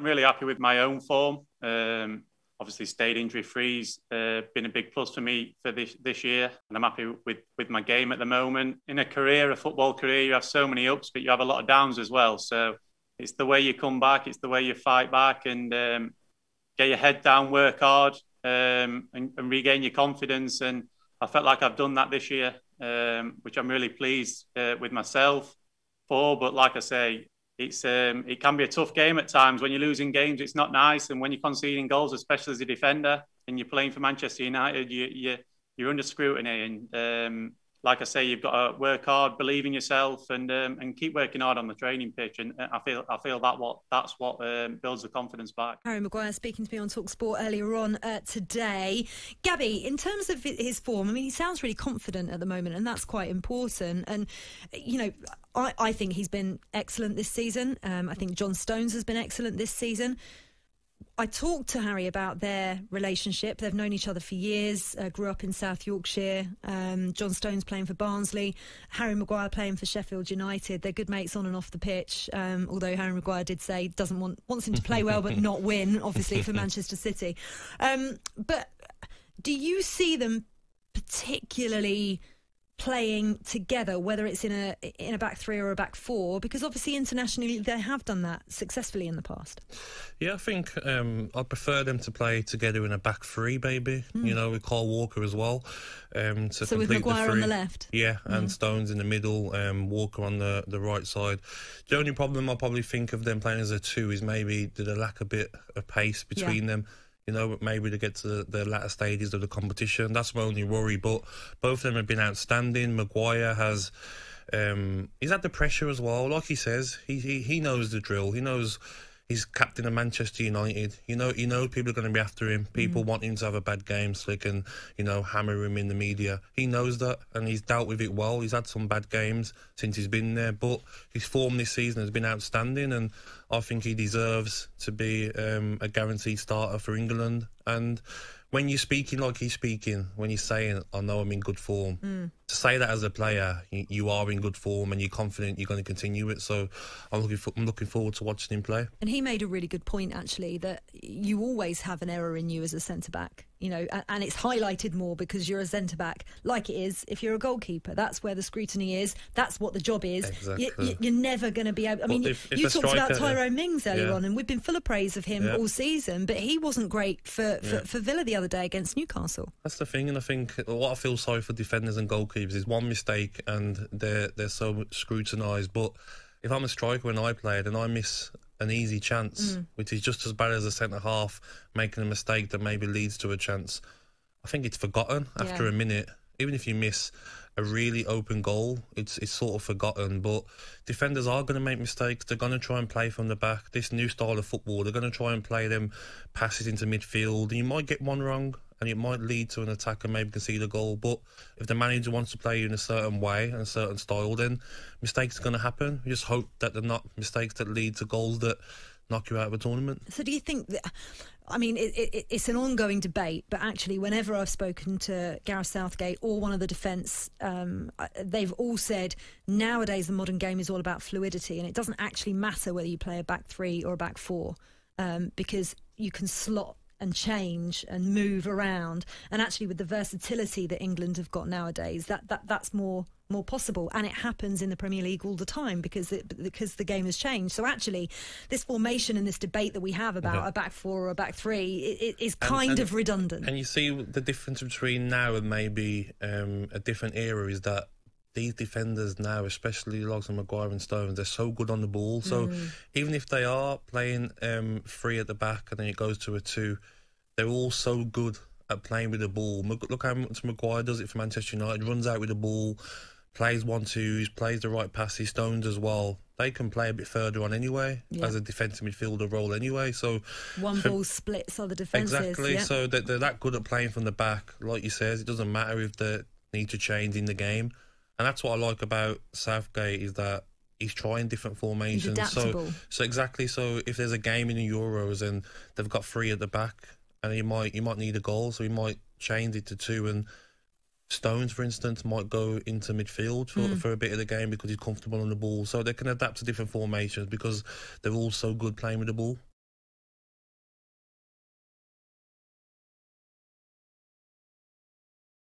I'm really happy with my own form. Obviously, stayed injury-free's been a big plus for me for this year, and I'm happy with my game at the moment. In a football career, you have so many ups, but you have a lot of downs as well. So it's the way you come back, it's the way you fight back, and get your head down, work hard, and regain your confidence. And I felt like I've done that this year, which I'm really pleased with myself for. But like I say, it can be a tough game at times. When you're losing games, it's not nice. And when you're conceding goals, especially as a defender, and you're playing for Manchester United, you're under scrutiny. And like I say, you've got to work hard, believe in yourself, and keep working hard on the training pitch. And I feel that's what builds the confidence back. Harry Maguire speaking to me on talkSPORT earlier on today. Gabby, in terms of his form, I mean, he sounds really confident at the moment, and that's quite important. And you know, I think he's been excellent this season. I think John Stones has been excellent this season. I talked to Harry about their relationship. They've known each other for years, grew up in South Yorkshire. John Stones playing for Barnsley, Harry Maguire playing for Sheffield United. They're good mates on and off the pitch, although Harry Maguire did say wants him to play well but not win, obviously, for Manchester City. But do you see them particularly playing together, whether it's in a back three or a back four? Because obviously internationally they have done that successfully in the past. Yeah, I think I prefer them to play together in a back three, maybe. You know, with Kyle Walker as well. So with Maguire on the left? Yeah, and Stones in the middle, Walker on the right side. The only problem I probably think of them playing as a two is maybe they lack a bit of pace between them. You know, maybe to get to the latter stages of the competition. That's my only worry. But both of them have been outstanding. Maguire has, he's had the pressure as well. Like he says, he knows the drill. He knows he's captain of Manchester United. You know people are going to be after him. People want him to have a bad game so they can, you know, hammer him in the media. He knows that, and he's dealt with it well. He's had some bad games since he's been there, but his form this season has been outstanding, and I think he deserves to be a guaranteed starter for England. And when you're speaking like he's speaking, when he's saying, I know I'm in good form, to say that as a player, you are in good form and you're confident you're going to continue it. So I'm looking forward to watching him play. And he made a really good point, actually, that you always have an error in you as a centre-back, you know, and it's highlighted more because you're a centre-back, like it is if you're a goalkeeper. That's where the scrutiny is. That's what the job is. Exactly. You're never going to be able... I mean, you talked about Tyrone Mings earlier on, and we've been full of praise of him all season, but he wasn't great for Villa the other day against Newcastle. That's the thing, and I think what I feel sorry for defenders and goalkeepers is one mistake and they're so scrutinised. But if I'm a striker when I played and I miss an easy chance, which is just as bad as a centre-half making a mistake that maybe leads to a chance, I think it's forgotten after a minute. Even if you miss a really open goal, it's sort of forgotten. But defenders are going to make mistakes. They're going to try and play from the back. This new style of football, they're going to try and play them passes into midfield. And you might get one wrong, and it might lead to an attack and maybe concede a goal. But if the manager wants to play you in a certain way and a certain style, then mistakes are going to happen. You just hope that they're not mistakes that lead to goals that knock you out of a tournament. So do you think that... I mean, it's an ongoing debate, but actually whenever I've spoken to Gareth Southgate or one of the defence, they've all said nowadays the modern game is all about fluidity, and it doesn't actually matter whether you play a back three or a back four, because you can slot and change and move around. And actually with the versatility that England have got nowadays, that's more possible, and it happens in the Premier League all the time because the game has changed. So actually this formation and this debate that we have about a back four or a back three is kind of redundant. And you see the difference between now and maybe a different era is that these defenders now, especially like Maguire and Stones, they're so good on the ball. So even if they are playing three at the back and then it goes to a two, they're all so good at playing with the ball. Look how much Maguire does it for Manchester United, runs out with the ball, plays 1-2s, plays the right passes. Stones as well. They can play a bit further on anyway, as a defensive midfielder role anyway. So one ball splits other defences. Exactly. So they're that good at playing from the back. Like you says, it doesn't matter if they need to change in the game. And that's what I like about Southgate, is that he's trying different formations. He's adaptable. So exactly. So if there's a game in the Euros and they've got three at the back, and you might need a goal, so he might change it to two. And Stones, for instance, might go into midfield for a bit of the game because he's comfortable on the ball. So they can adapt to different formations because they're all so good playing with the ball.